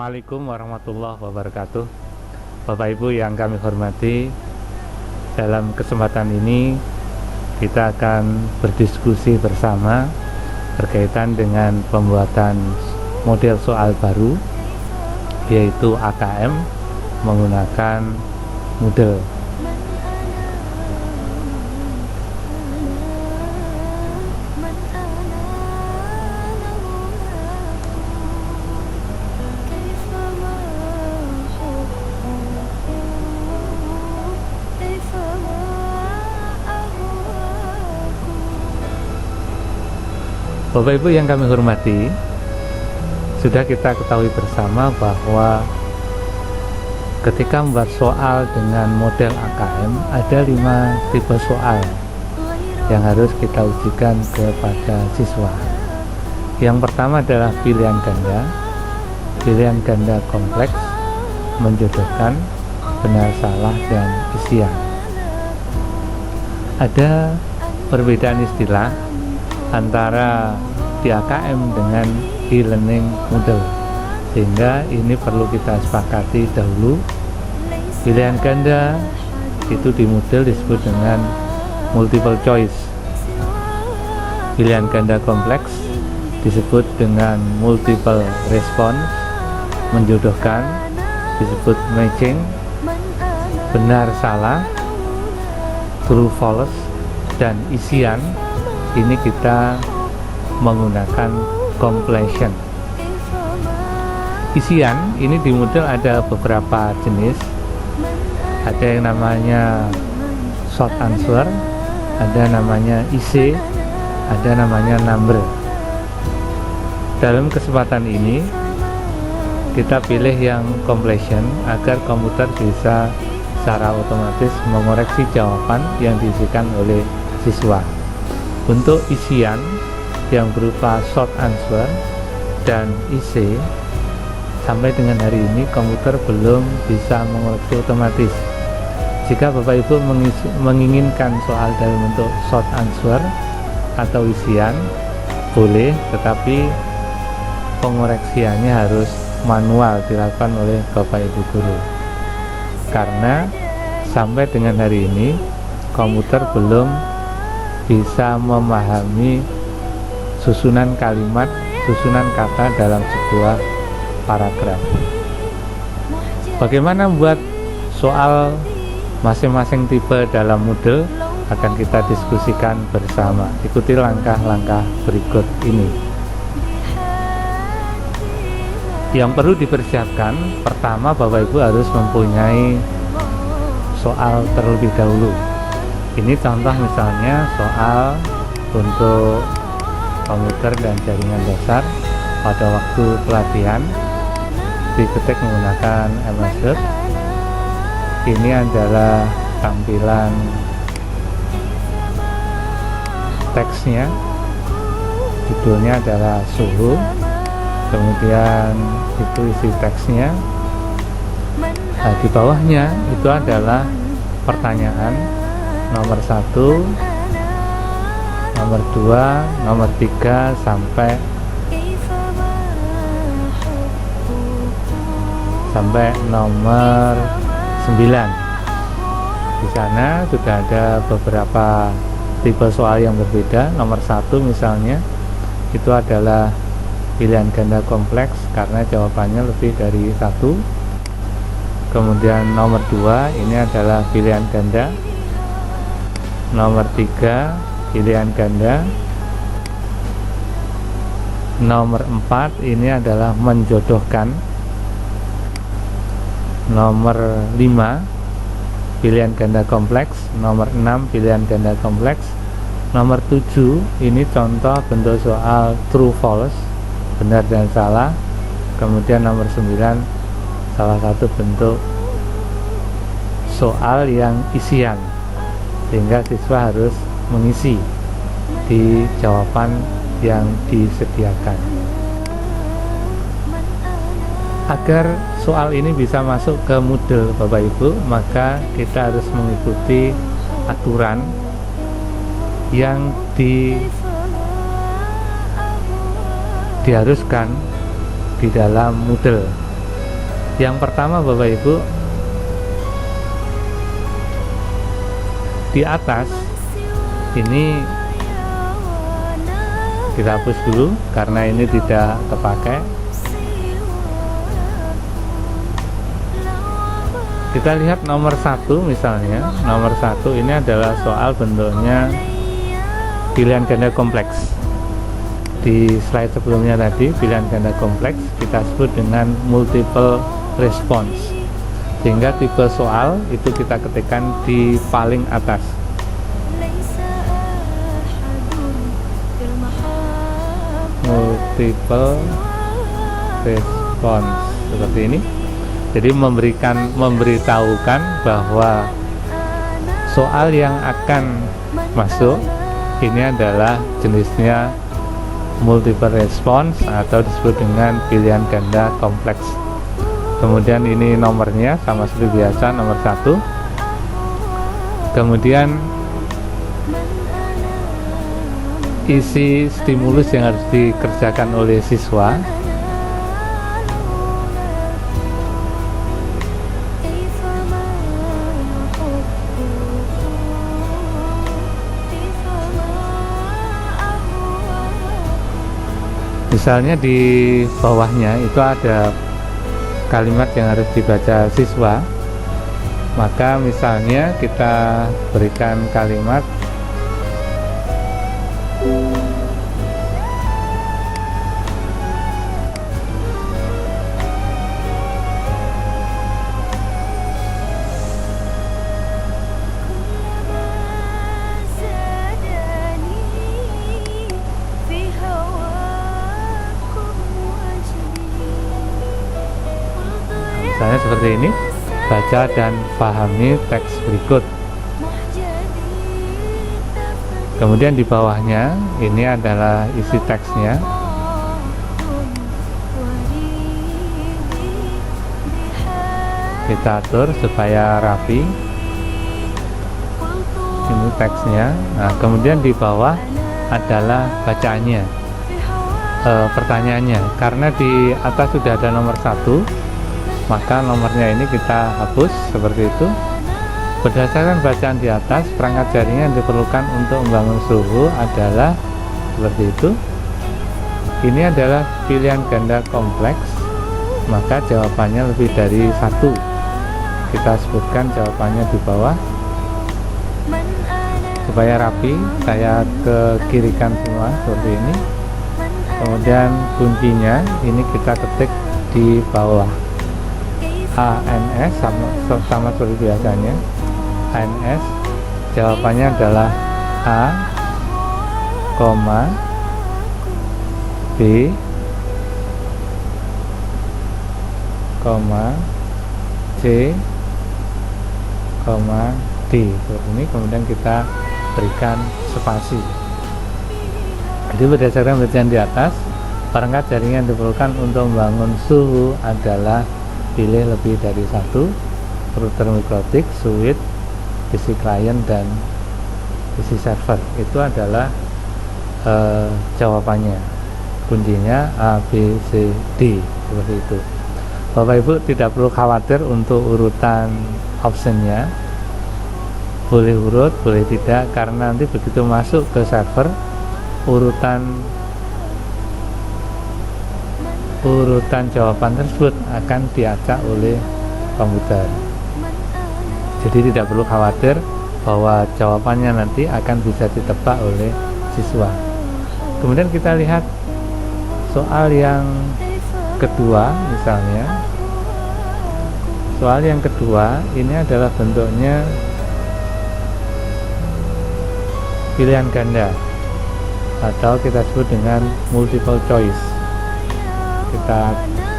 Assalamualaikum warahmatullahi wabarakatuh. Bapak Ibu yang kami hormati, dalam kesempatan ini kita akan berdiskusi bersama berkaitan dengan pembuatan model soal baru, yaitu AKM menggunakan Moodle. Bapak Ibu yang kami hormati, sudah kita ketahui bersama bahwa ketika membuat soal dengan model AKM ada 5 tipe soal yang harus kita ujikan kepada siswa. Yang pertama adalah pilihan ganda kompleks, menjodohkan, benar salah, dan isian. Ada perbedaan istilah antara di AKM dengan e-learning Moodle, sehingga ini perlu kita sepakati dahulu. Pilihan ganda itu di Moodle disebut dengan multiple choice, pilihan ganda kompleks disebut dengan multiple response, menjodohkan disebut matching, benar salah true false, dan isian ini kita menggunakan completion. Isian ini di Moodle ada beberapa jenis. Ada yang namanya short answer, ada namanya IC, ada namanya number. Dalam kesempatan ini kita pilih yang completion agar komputer bisa secara otomatis mengoreksi jawaban yang diisikan oleh siswa. Untuk isian yang berupa short answer dan IC, sampai dengan hari ini komputer belum bisa mengoreksi otomatis. Jika Bapak Ibu menginginkan soal dalam bentuk short answer atau isian, boleh, tetapi pengoreksiannya harus manual dilakukan oleh Bapak Ibu guru, karena sampai dengan hari ini komputer belum bisa memahami susunan kalimat, susunan kata dalam sebuah paragraf. Bagaimana membuat soal masing-masing tipe dalam Moodle akan kita diskusikan bersama. Ikuti langkah-langkah berikut ini. Yang perlu dipersiapkan, pertama Bapak Ibu harus mempunyai soal terlebih dahulu. Ini contoh misalnya soal untuk komputer dan jaringan dasar pada waktu pelatihan, diketik menggunakan MS Word. Ini adalah tampilan teksnya, judulnya adalah suhu, kemudian itu isi teksnya. Nah, di bawahnya itu adalah pertanyaan nomor 1, nomor 2, nomor 3 sampai nomor 9. Di sana sudah ada beberapa tipe soal yang berbeda. Nomor 1 misalnya itu adalah pilihan ganda kompleks karena jawabannya lebih dari 1. Kemudian nomor 2 ini adalah pilihan ganda. Nomor 3 pilihan ganda. Nomor 4 ini adalah menjodohkan. Nomor 5 pilihan ganda kompleks. Nomor 6 pilihan ganda kompleks. Nomor 7 ini contoh bentuk soal true false, benar dan salah. Kemudian nomor 9 salah satu bentuk soal yang isian, sehingga siswa harus mengisi di jawaban yang disediakan. Agar soal ini bisa masuk ke Moodle Bapak Ibu, maka kita harus mengikuti aturan yang diharuskan di dalam Moodle. Yang pertama Bapak Ibu, di atas ini kita hapus dulu karena ini tidak terpakai. Kita lihat nomor 1 misalnya. Nomor 1 ini adalah soal bentuknya pilihan ganda kompleks. Di slide sebelumnya tadi, pilihan ganda kompleks kita sebut dengan multiple response, sehingga tipe soal itu kita ketikkan di paling atas. Multiple response seperti ini. Jadi memberitahukan bahwa soal yang akan masuk ini adalah jenisnya multiple response atau disebut dengan pilihan ganda kompleks. Kemudian ini nomornya sama seperti biasa, nomor 1. Kemudian isi stimulus yang harus dikerjakan oleh siswa. Misalnya di bawahnya itu ada kalimat yang harus dibaca siswa, maka misalnya kita berikan kalimat misalnya seperti ini, baca dan pahami teks berikut. Kemudian di bawahnya ini adalah isi teksnya. Kita atur supaya rapi. Ini teksnya. Nah, kemudian di bawah adalah bacaannya, pertanyaannya. Karena di atas sudah ada nomor 1, maka nomornya ini kita hapus seperti itu. Berdasarkan bacaan di atas, perangkat jaringan yang diperlukan untuk membangun suhu adalah seperti itu. Ini adalah pilihan ganda kompleks, maka jawabannya lebih dari 1. Kita sebutkan jawabannya di bawah supaya rapi. Saya ke kirikan semua seperti ini. Kemudian kuncinya ini kita ketik di bawah. ANS sama seperti biasanya. ANS jawabannya adalah A, B, C, D. Seperti ini. Kemudian kita berikan spasi. Jadi berdasarkan bacaan di atas, perangkat jaringan yang diperlukan untuk membangun suhu adalah pilih lebih dari 1, router mikrotik, switch, PC client, dan PC server. Itu adalah jawabannya. Kuncinya A, B, C, D, seperti itu. Bapak Ibu tidak perlu khawatir untuk urutan optionnya. Boleh urut, boleh tidak, karena nanti begitu masuk ke server, urutan jawaban tersebut akan diacak oleh komputer. Jadi tidak perlu khawatir bahwa jawabannya nanti akan bisa ditebak oleh siswa. Kemudian kita lihat soal yang kedua misalnya. Soal yang kedua ini adalah bentuknya pilihan ganda atau kita sebut dengan multiple choice. Kita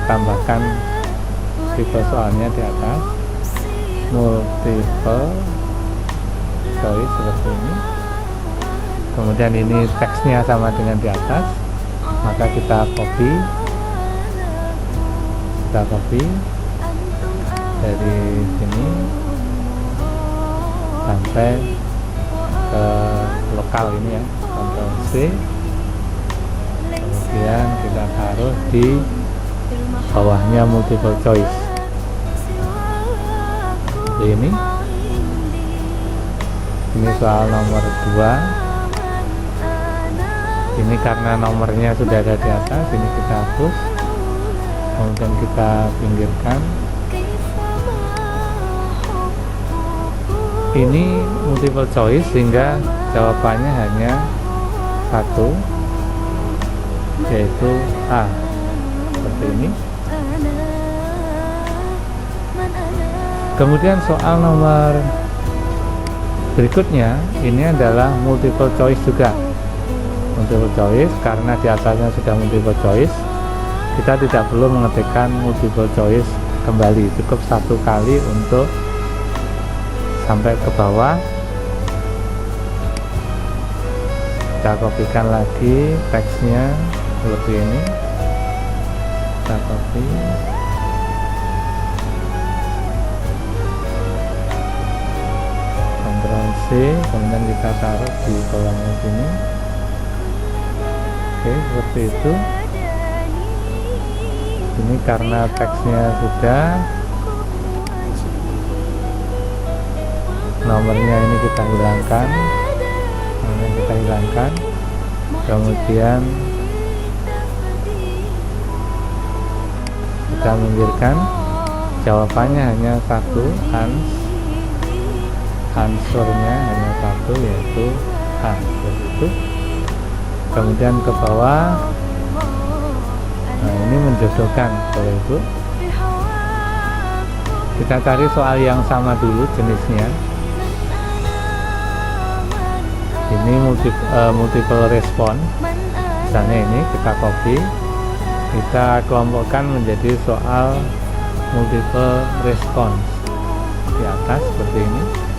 tambahkan tipe soalnya di atas, multiple choice seperti ini. Kemudian ini teksnya sama dengan di atas, maka kita copy dari sini sampai ke lokal ini ya, Ctrl C. Kemudian kita taruh di bawahnya multiple choice. seperti ini. Ini soal nomor 2. Ini karena nomornya sudah ada di atas, ini kita hapus, kemudian kita pinggirkan. Ini multiple choice sehingga jawabannya hanya satu, yaitu A. Seperti ini. Kemudian soal nomor berikutnya, ini adalah multiple choice juga. Multiple choice, karena di atasnya sudah multiple choice, kita tidak perlu mengetikkan multiple choice kembali, cukup satu kali untuk sampai ke bawah. Kita kopikan lagi teksnya seperti ini, kita copy, Ctrl C, kemudian kita taruh di kolomnya sini. Oke, seperti itu. Ini karena teksnya sudah, nomornya ini kita hilangkan, kemudian kita minggirkan. Jawabannya hanya satu, answernya hanya satu, yaitu A. Seperti itu. Kemudian ke bawah. Nah, ini menjodohkan Bapak Ibu. Kita cari soal yang sama dulu jenisnya. Ini multiple response. Misalnya ini kita copy, kita kelompokkan menjadi soal multiple response di atas seperti ini.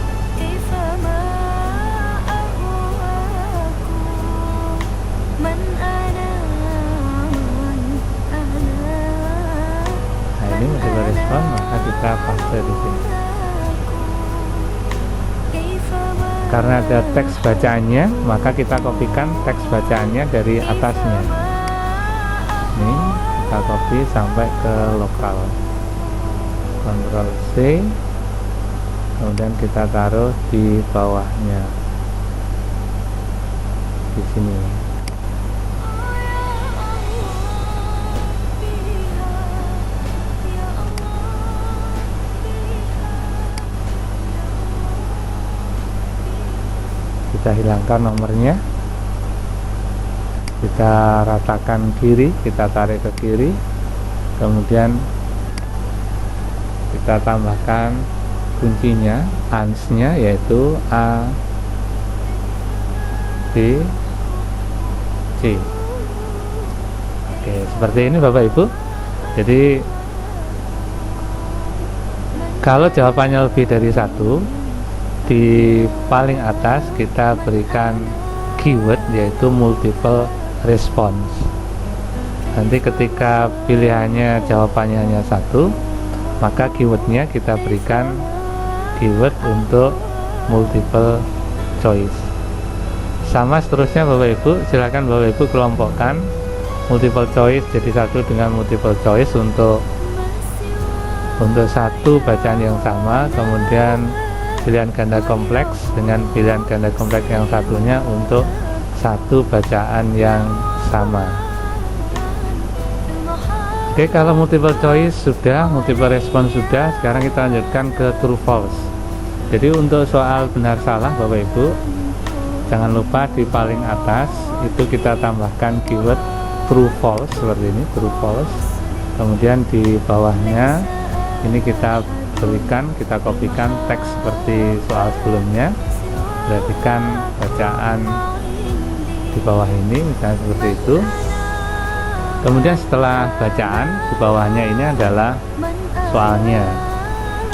Ini multiple respon, maka kita paste di sini. Karena ada teks bacaannya, maka kita kopikan teks bacaannya dari atasnya. Ini kita copy sampai ke lokal. Ctrl C, kemudian kita taruh di bawahnya di sini. Kita hilangkan nomornya, kita ratakan kiri, kita tarik ke kiri, kemudian kita tambahkan kuncinya, ansnya, yaitu A, B, C. Oke, seperti ini Bapak Ibu. Jadi kalau jawabannya lebih dari satu, di paling atas kita berikan keyword, yaitu multiple response. Nanti ketika pilihannya jawabannya hanya satu, maka keywordnya kita berikan keyword untuk multiple choice. Sama seterusnya Bapak Ibu, silakan Bapak Ibu kelompokkan multiple choice jadi satu dengan multiple choice untuk satu bacaan yang sama, kemudian pilihan ganda kompleks dengan pilihan ganda kompleks yang satunya untuk satu bacaan yang sama. Oke, kalau multiple choice sudah, multiple response sudah, sekarang kita lanjutkan ke true false. Jadi untuk soal benar salah Bapak Ibu, jangan lupa di paling atas itu kita tambahkan keyword true false seperti ini, true false. Kemudian di bawahnya ini kita berikan, kita kopikan teks seperti soal sebelumnya, perhatikan bacaan di bawah ini misalnya seperti itu. Kemudian setelah bacaan di bawahnya ini adalah soalnya,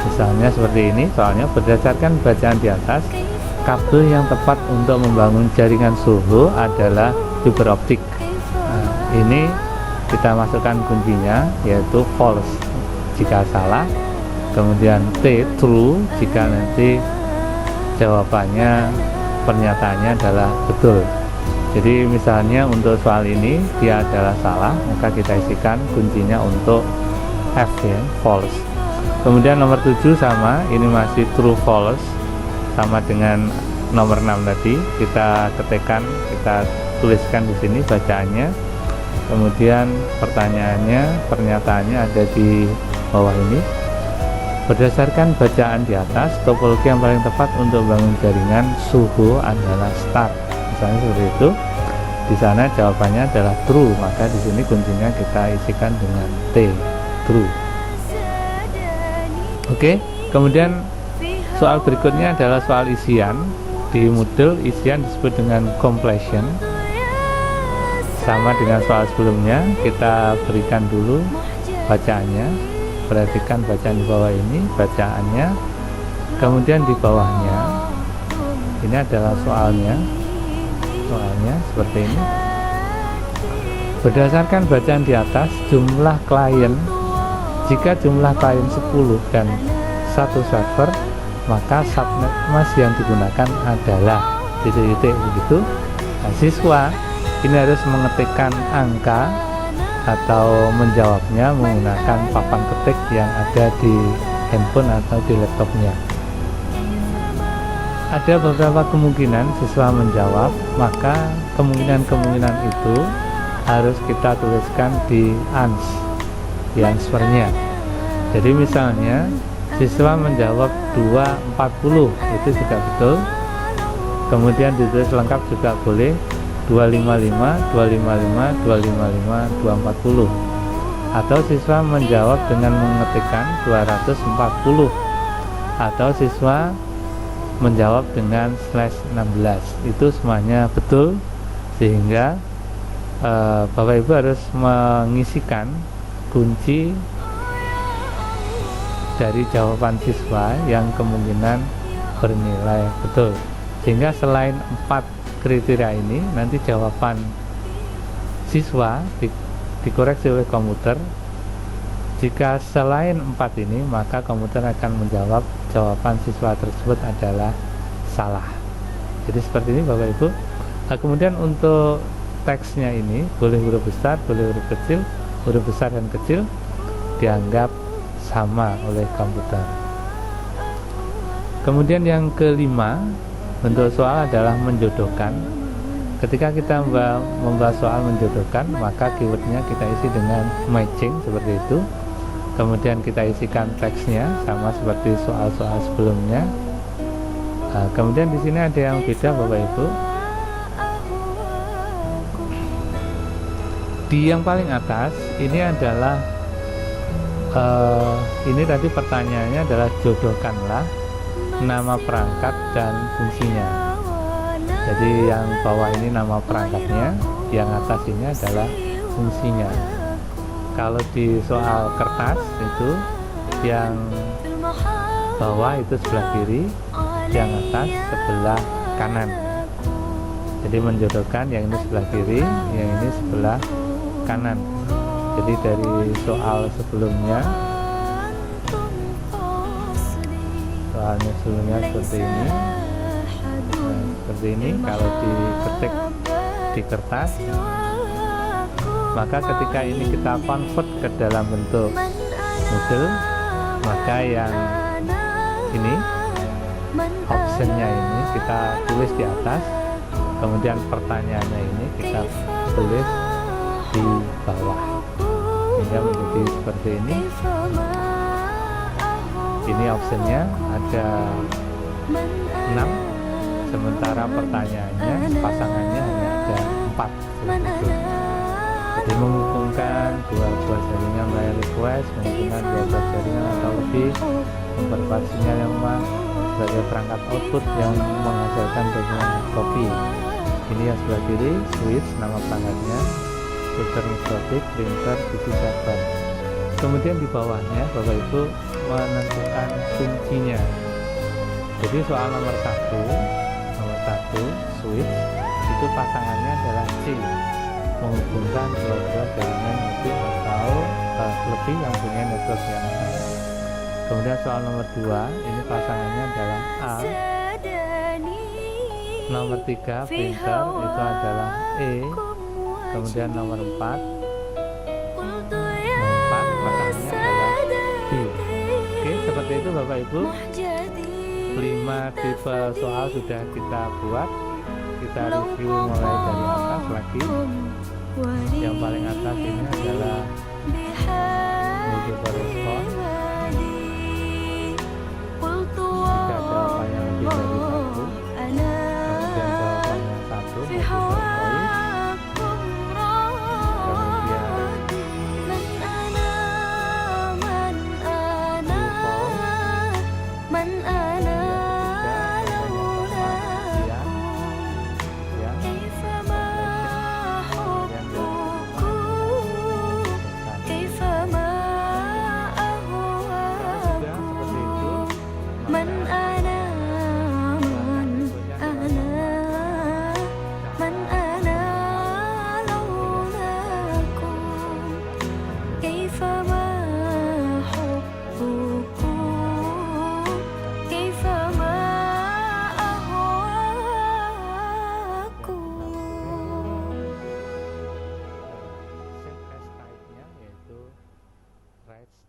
misalnya seperti ini soalnya: berdasarkan bacaan di atas, kabel yang tepat untuk membangun jaringan suhu adalah fiber optik. Nah, ini kita masukkan kuncinya, yaitu false jika salah, kemudian T, true jika nanti jawabannya, pernyataannya adalah betul. Jadi misalnya untuk soal ini dia adalah salah, maka kita isikan kuncinya untuk F, ya, false. Kemudian nomor 7 sama, ini masih true false, sama dengan nomor 6 tadi. Kita ketikkan, kita tuliskan di sini bacaannya. Kemudian pertanyaannya, pernyataannya ada di bawah ini. Berdasarkan bacaan di atas, topologi yang paling tepat untuk bangun jaringan suhu adalah start. Misalnya seperti itu. Di sana jawabannya adalah true, maka di sini kuncinya kita isikan dengan T, true. Oke, kemudian soal berikutnya adalah soal isian. Di Moodle isian disebut dengan completion. Sama dengan soal sebelumnya, kita berikan dulu bacaannya. Perhatikan bacaan di bawah ini, bacaannya. Kemudian di bawahnya, ini adalah soalnya seperti ini. Berdasarkan bacaan di atas, jumlah klien, jika jumlah klien 10 dan satu server, maka subnet mas yang digunakan adalah titik-titik begitu. Nah, siswa ini harus mengetikkan angka atau menjawabnya menggunakan papan ketik yang ada di handphone atau di laptopnya. Ada beberapa kemungkinan siswa menjawab, maka kemungkinan-kemungkinan itu harus kita tuliskan di answernya. Jadi misalnya siswa menjawab 240, itu juga betul. Kemudian ditulis lengkap juga boleh, 255, 255, 255, 240. Atau siswa menjawab dengan mengetikkan 240, atau siswa menjawab dengan /16. Itu semuanya betul, sehingga Bapak Ibu harus mengisikan kunci dari jawaban siswa yang kemungkinan bernilai betul, sehingga selain 4 kriteria ini, nanti jawaban siswa dikoreksi oleh komputer. Jika selain 4 ini, maka komputer akan menjawab jawaban siswa tersebut adalah salah. Jadi seperti ini Bapak Ibu. Nah, kemudian untuk teksnya ini boleh huruf besar, boleh huruf kecil. Huruf besar dan kecil dianggap sama oleh komputer. Kemudian yang kelima, bentuk soal adalah menjodohkan. Ketika kita membahas soal menjodohkan, maka keywordnya kita isi dengan matching seperti itu. Kemudian kita isikan teksnya sama seperti soal-soal sebelumnya. Nah, kemudian di sini ada yang beda Bapak Ibu. Di yang paling atas ini adalah ini tadi pertanyaannya adalah jodohkanlah nama perangkat dan fungsinya. Jadi yang bawah ini nama perangkatnya, yang atas ini adalah fungsinya. Kalau di soal kertas itu yang bawah itu sebelah kiri, yang atas sebelah kanan. Jadi menjodohkan yang ini sebelah kiri, yang ini sebelah kanan. Jadi dari soalnya sebelumnya seperti ini. Nah, seperti ini kalau diketik di kertas, maka ketika ini kita convert ke dalam bentuk Moodle, maka yang ini optionnya ini kita tulis di atas, kemudian pertanyaannya ini kita tulis di bawah, sehingga menjadi seperti ini. Ini optionnya ada 6, sementara pertanyaannya pasangannya hanya ada 4 seperti itu. Jadi menghubungkan dua buah jaringan melalui request, menghubungkan dua buah jaringan atau lebih, memperkuat sinyal yang lemah sebagai perangkat output yang menghasilkan dokumen copy. Ini yang sebelah kiri, switch nama perangkatnya, router mikrotik, printer, PC server. Kemudian di bawahnya Bapak Ibu menentukan kuncinya. Jadi soal nomor 1 switch itu pasangannya adalah C, menghubungkan dua buah jaringan lebih atau lebih yang punya network yang sama. Kemudian soal nomor 2 ini pasangannya adalah A. Nomor 3 printer itu adalah E. Kemudian nomor 4 pasangannya adalah B. Oke, itu Bapak Ibu, 5 tipe soal sudah kita buat. Kita review mulai dari atas lagi. Yang paling atas ini adalah multiple response. Jika jawabannya lebih dari 1, kemudian jawabannya 1 multiple choice, kemudian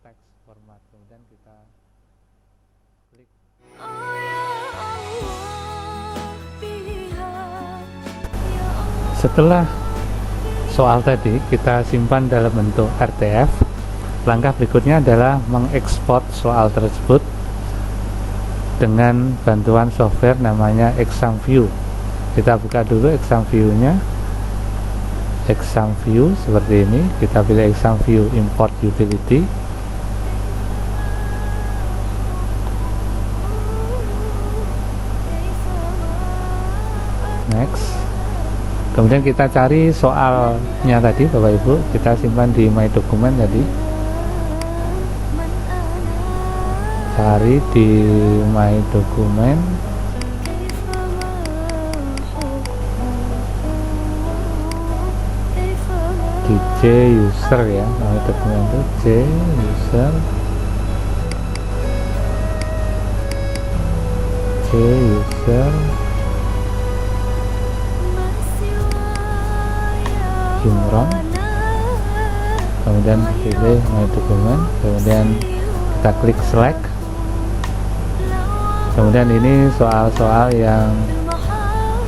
text format. Kemudian kita klik. Setelah soal tadi kita simpan dalam bentuk RTF, langkah berikutnya adalah mengekspor soal tersebut dengan bantuan software namanya Exam View. Kita buka dulu Exam View-nya. Exam View seperti ini, kita pilih Exam View Import Utility. Next. Kemudian kita cari soalnya tadi Bapak Ibu, kita simpan di My Document tadi. Cari di My Document. Di J user ya, My Document itu J user. J user. Imron, kemudian pilih My Document, kemudian kita klik select. Kemudian ini soal-soal yang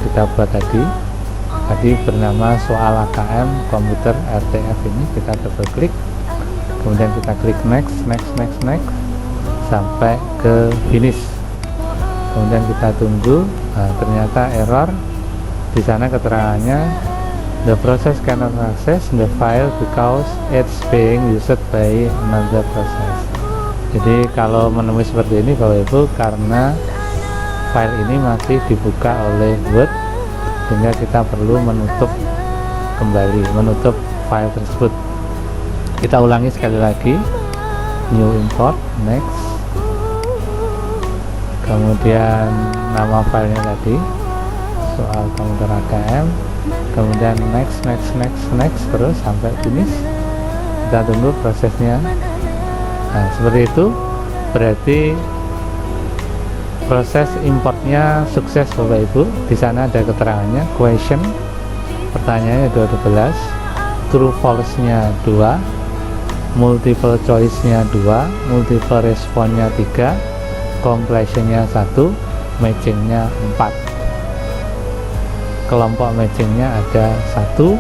kita buat tadi bernama soal AKM komputer RTF. Ini kita double klik, kemudian kita klik next sampai ke finish. Kemudian kita tunggu. Nah, ternyata error di sana, keterangannya the process cannot access the file because it's being used by another process. Jadi kalau menemui seperti ini Bapak Ibu, karena file ini masih dibuka oleh Word, sehingga kita perlu menutup file tersebut. Kita ulangi sekali lagi, new import, next, kemudian nama filenya tadi soal komputer AKM, kemudian next terus sampai finish. Kita tunggu prosesnya. Nah, seperti itu berarti proses importnya sukses Bapak Ibu. Di sana ada keterangannya, question, pertanyaannya 12, true false nya 2, multiple choice nya 2, multiple response nya 3, completion nya 1, matching nya 4. Kelompok matchingnya ada 1,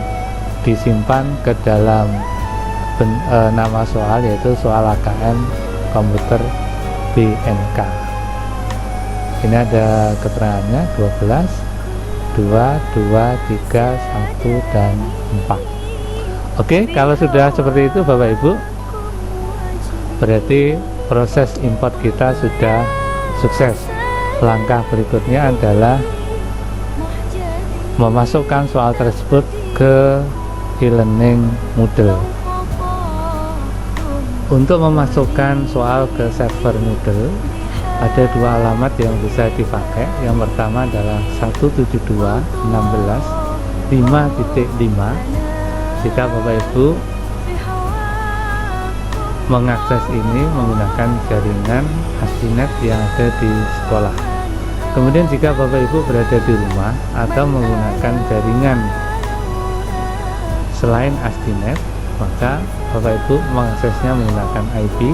disimpan ke dalam nama soal, yaitu soal AKM komputer BNK. Ini ada keterangannya 12, 2, 3, 1, dan 4. Oke, kalau sudah seperti itu Bapak Ibu, berarti proses import kita sudah sukses. Langkah berikutnya adalah memasukkan soal tersebut ke e-learning Moodle. Untuk memasukkan soal ke server Moodle ada 2 alamat yang bisa dipakai. Yang pertama adalah 172.16.5.5. Jika Bapak Ibu mengakses ini menggunakan jaringan ASP.NET yang ada di sekolah. Kemudian jika Bapak Ibu berada di rumah atau menggunakan jaringan selain ASP.NET, maka Bapak Ibu mengaksesnya menggunakan IP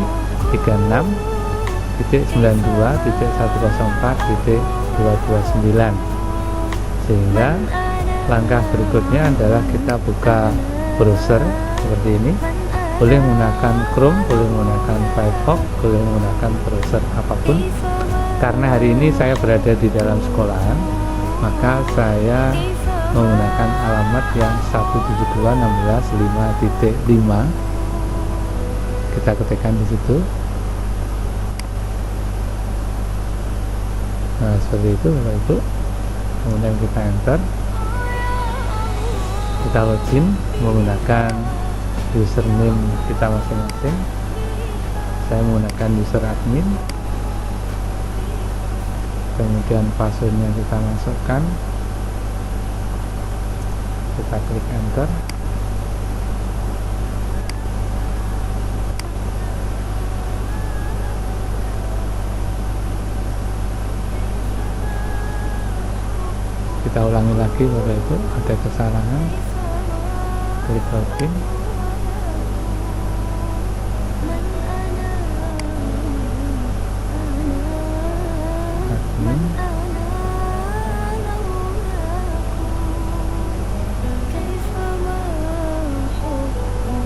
192.104.229. Sehingga langkah berikutnya adalah kita buka browser seperti ini. Boleh menggunakan Chrome, boleh menggunakan Firefox, boleh menggunakan browser apapun. Karena hari ini saya berada di dalam sekolahan, maka saya menggunakan alamat yang 172.16.5.5. Kita ketikkan di situ. Nah, seperti itu Bapak Ibu. Kemudian kita enter. Kita login menggunakan username kita masing-masing. Saya menggunakan user admin. Kemudian passwordnya kita masukkan. Kita klik enter. Kita ulangi lagi Bapak Ibu, ada kesalahan. Klik login. Admin.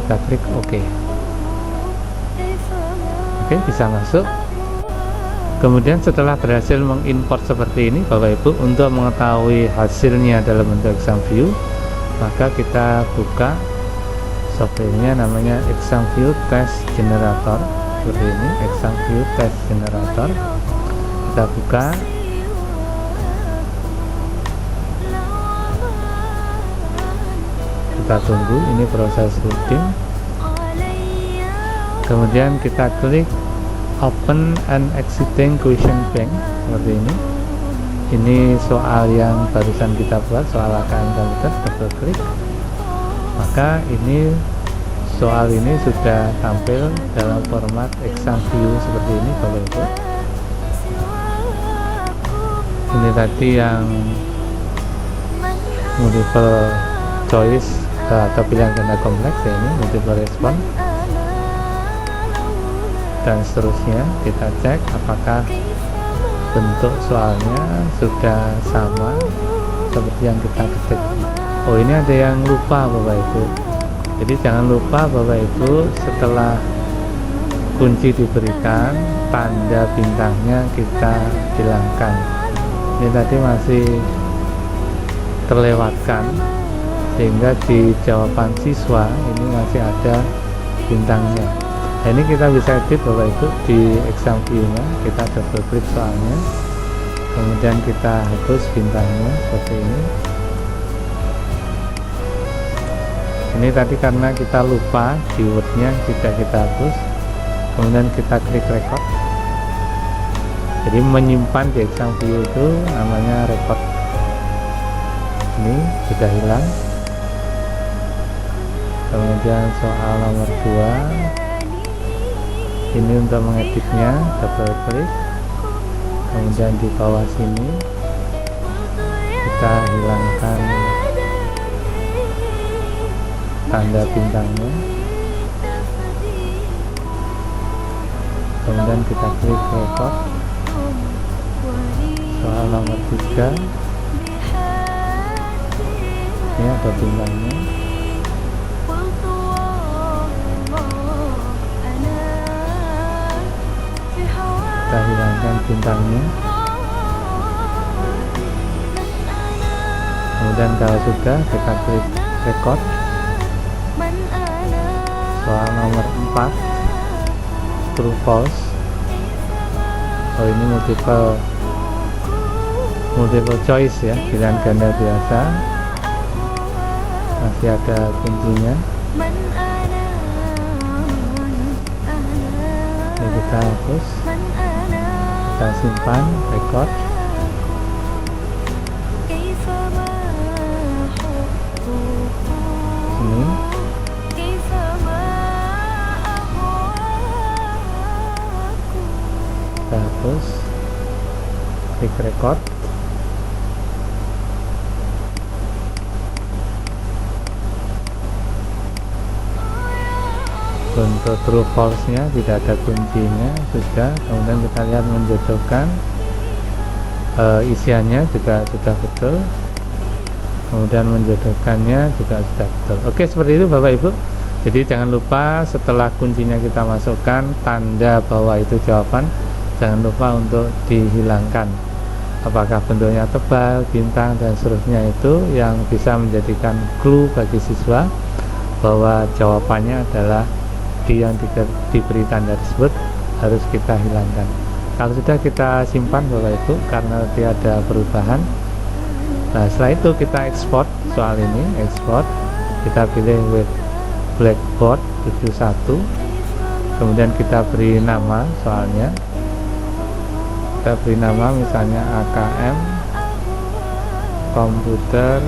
Kita klik OK. Oke, bisa masuk. Kemudian setelah berhasil mengimport seperti ini Bapak Ibu, untuk mengetahui hasilnya dalam bentuk exam view, maka kita buka softwarenya, namanya Exam View Test Generator. Seperti ini, Exam View Test Generator. Kita buka. Kita tunggu ini proses loading. Kemudian kita klik Open and Existing Question Bank seperti ini. Ini soal yang barusan kita buat, soal AKM komputer. Double klik, maka ini soal ini sudah tampil dalam format exam view seperti ini Bapak Ibu. Ini tadi yang multiple choice atau pilihan ganda kompleks, ya, ini multiple response dan seterusnya. Kita cek apakah bentuk soalnya sudah sama seperti yang kita ketik. Oh, ini ada yang lupa Bapak Ibu. Jadi jangan lupa Bapak Ibu, setelah kunci diberikan, tanda bintangnya kita hilangkan. Ini tadi masih terlewatkan, sehingga di jawaban siswa ini masih ada bintangnya. Nah, ini kita bisa edit Bapak Ibu di exam view-nya. Kita double klik soalnya, kemudian kita hapus bintangnya seperti ini. Ini tadi karena kita lupa keywordnya, tidak kita hapus. Kemudian kita klik record. Jadi menyimpan di exam view itu namanya record. Ini sudah hilang. Kemudian soal nomor 2, ini untuk mengeditnya, double klik. Kemudian di bawah sini kita hilangkan tanda bintangnya. Kemudian kita klik record. Soal nomor 3, ini ada bintangnya. Kita hilangkan bintangnya. Kemudian kalau sudah, kita klik record. Soal nomor 4, true false. Oh, ini multiple choice, ya, pilihan ganda biasa. Masih ada kuncinya. Ini kita hapus. Kita simpan, record. Ini kita hapus, klik record. Untuk true false nya tidak ada kuncinya, sudah. Kemudian kita lihat menjodohkan, isiannya juga sudah betul, kemudian menjodohkannya juga sudah betul. Oke, seperti itu Bapak Ibu. Jadi jangan lupa setelah kuncinya kita masukkan tanda bahwa itu jawaban, jangan lupa untuk dihilangkan. Apakah bentuknya tebal, bintang, dan seterusnya, itu yang bisa menjadikan clue bagi siswa bahwa jawabannya adalah yang diberi tanda tersebut harus kita hilangkan. Kalau sudah, kita simpan Bapak Ibu karena nanti ada perubahan. Nah, setelah itu kita ekspor soal ini, ekspor, kita pilih with Blackboard 71, kemudian kita beri nama soalnya, kita beri nama misalnya AKM komputer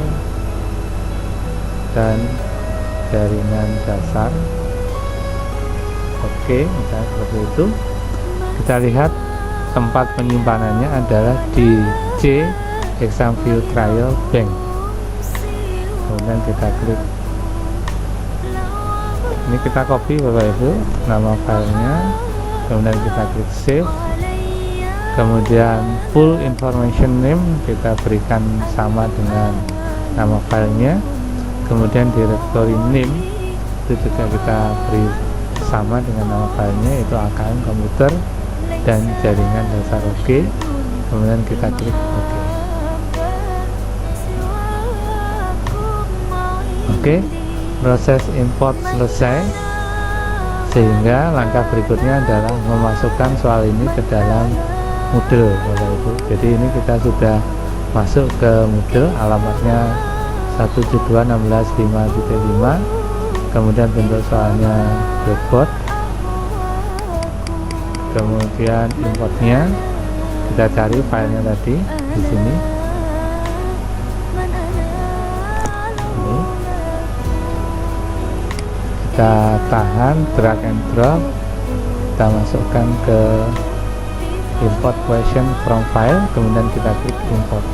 dan jaringan dasar. Oke, misalnya seperti itu. Kita lihat tempat penyimpanannya adalah di C Exam View Trial Bank. Kemudian kita klik. Ini kita copy Bapak Ibu nama filenya, kemudian kita klik save. Kemudian full information name kita berikan sama dengan nama filenya. Kemudian directory name itu juga kita beri sama dengan nama filenya, yaitu AKM komputer dan jaringan dasar. Oke, kemudian kita klik OK. Oke, proses import selesai, sehingga langkah berikutnya adalah memasukkan soal ini ke dalam Moodle Bapak Ibu. Jadi ini kita sudah masuk ke Moodle, alamatnya 172.16.5.5. Kemudian bentuk soalnya Blackboard, kemudian importnya kita cari filenya tadi di sini. Ini kita tahan, drag and drop, kita masukkan ke import question from file, kemudian kita klik import.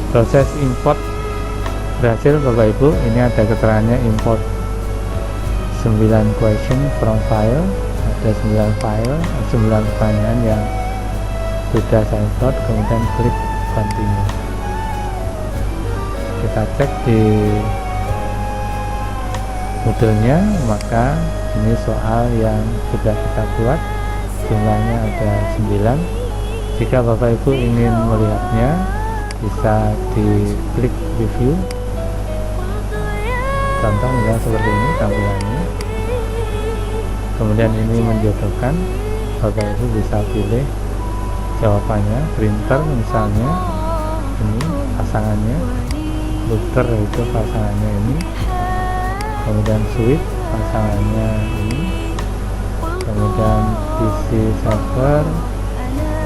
Proses import berhasil Bapak Ibu. Ini ada keterangannya import 9 question from file, ada 9 file, 9 pertanyaan yang sudah saya import, kemudian klik continue. Kita cek di Moodle-nya, maka ini soal yang sudah kita buat, jumlahnya ada 9. Jika Bapak Ibu ingin melihatnya, bisa diklik review. Contoh ya seperti ini tampilannya. Kemudian ini menjodohkan, Bapak Ibu bisa pilih jawabannya. Printer misalnya, ini pasangannya, router itu pasangannya ini, kemudian switch pasangannya ini, kemudian PC server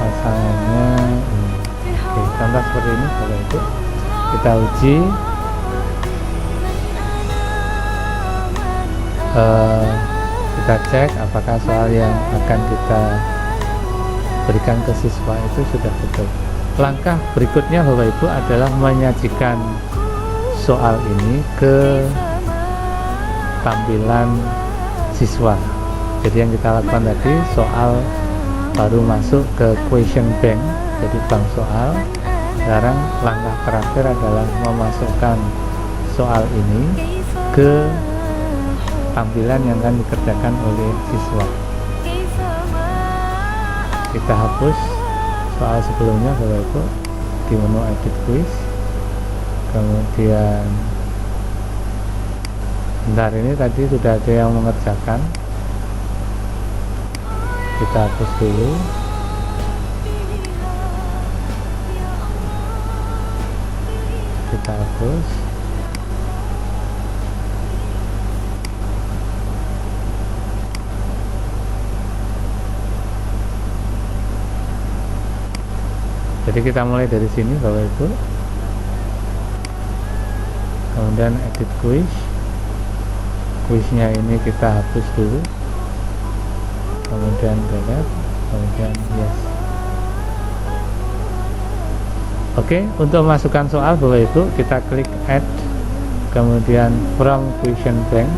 pasangannya ini. Oke, contoh seperti ini Bapak Ibu. Kita uji. Kita cek apakah soal yang akan kita berikan ke siswa itu sudah betul. Langkah berikutnya Bapak Ibu adalah menyajikan soal ini ke tampilan siswa. Jadi yang kita lakukan tadi, soal baru masuk ke question bank, jadi bank soal. Sekarang langkah terakhir adalah memasukkan soal ini ke tampilan yang akan dikerjakan oleh siswa. Kita hapus soal sebelumnya Bapak Ibu di menu edit quiz. Kemudian bentar, ini tadi sudah ada yang mengerjakan, kita hapus dulu. Kita hapus. Jadi kita mulai dari sini Bapak Ibu. Kemudian edit quiz. Quiznya ini kita hapus dulu. Kemudian delete, kemudian yes. Oke, untuk memasukkan soal Bapak Ibu, kita klik add, kemudian from question bank.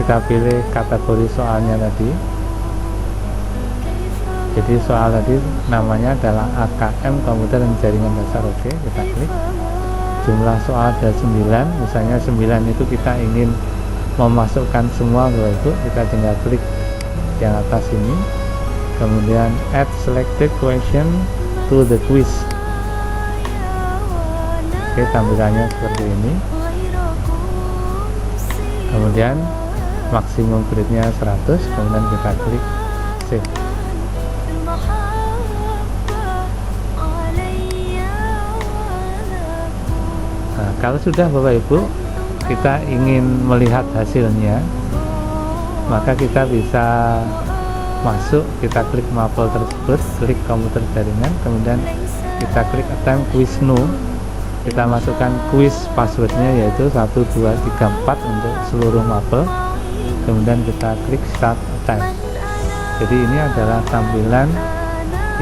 kita pilih kategori soalnya tadi. Jadi soal tadi namanya adalah AKM komputer dan jaringan dasar. Oke, kita klik. Jumlah soal ada 9, misalnya 9 itu kita ingin memasukkan semua Bapak Ibu, kita tinggal klik yang atas ini, kemudian add selected question to the quiz. Oke, tampilannya seperti ini. Kemudian maksimum grade-nya 100, kemudian kita klik save. Nah, kalau sudah Bapak Ibu kita ingin melihat hasilnya, maka kita bisa masuk, kita klik mapel tersebut, klik komputer jaringan, kemudian kita klik attempt quiz no, kita masukkan quiz passwordnya yaitu 1, 2, 3, 4 untuk seluruh mapel, kemudian kita klik start attempt. Jadi ini adalah tampilan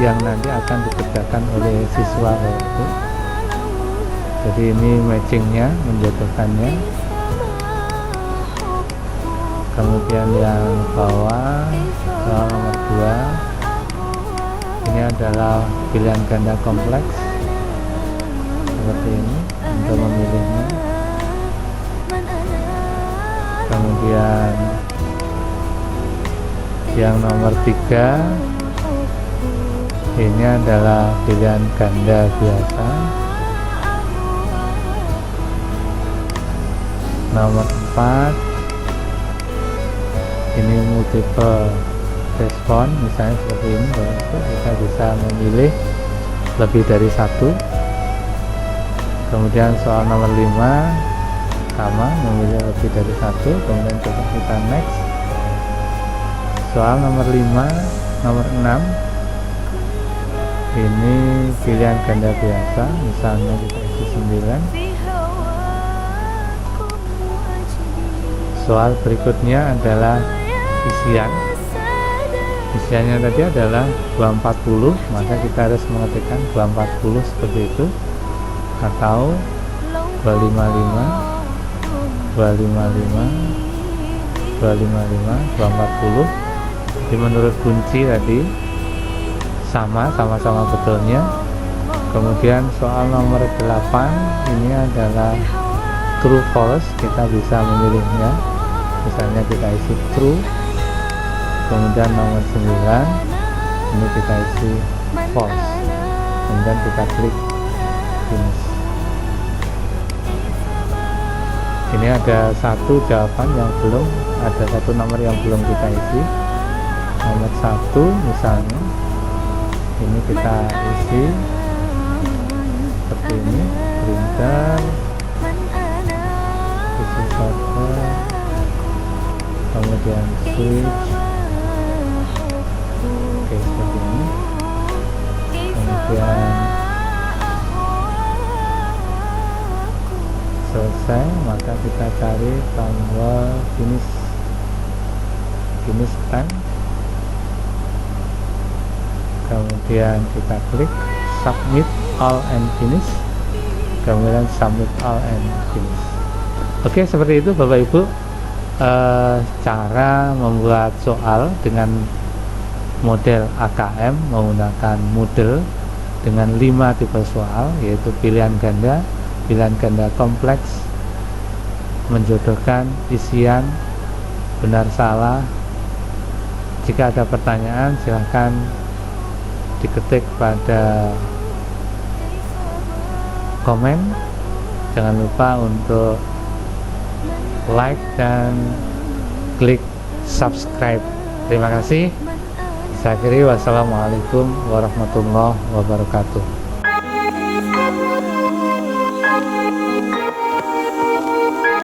yang nanti akan dikerjakan oleh siswa itu. Jadi ini matchingnya, menjodohkannya. Kemudian yang bawah soal nomor 2, ini adalah pilihan ganda kompleks seperti ini untuk memilihnya. Kemudian yang nomor 3, ini adalah pilihan ganda biasa. Nomor 4, ini multiple respon, misalnya seperti ini, kita bisa memilih lebih dari 1. Kemudian soal nomor 5 sama, memilih lebih dari 1, kemudian coba kita next. Soal nomor 5, nomor 6, ini pilihan ganda biasa, misalnya kita isi 9. Soal berikutnya adalah isiannya tadi adalah 240, maka kita harus mengetikkan 240 seperti itu, atau 255, 255, 240. Jadi menurut kunci tadi sama-sama betulnya. Kemudian soal nomor 8, ini adalah true false, kita bisa memilihnya, misalnya kita isi true. Kemudian nomor 9, ini kita isi false, kemudian kita klik finish. Ini ada satu jawaban yang belum, ada satu nomor yang belum kita isi, nomor 1 misalnya, ini kita isi seperti ini, printer, isi server, kemudian switch, oke seperti ini. Kemudian selesai, maka kita cari tombol finish time, kemudian kita klik submit all and finish, kemudian submit all and finish. Oke, seperti itu Bapak Ibu, cara membuat soal dengan model AKM menggunakan Moodle dengan 5 tipe soal, yaitu pilihan ganda kompleks, menjodohkan, isian, benar salah. Jika ada pertanyaan silahkan diketik pada komen. Jangan lupa untuk like dan klik subscribe. Terima kasih. Saya akhiri, wassalamualaikum warahmatullahi wabarakatuh.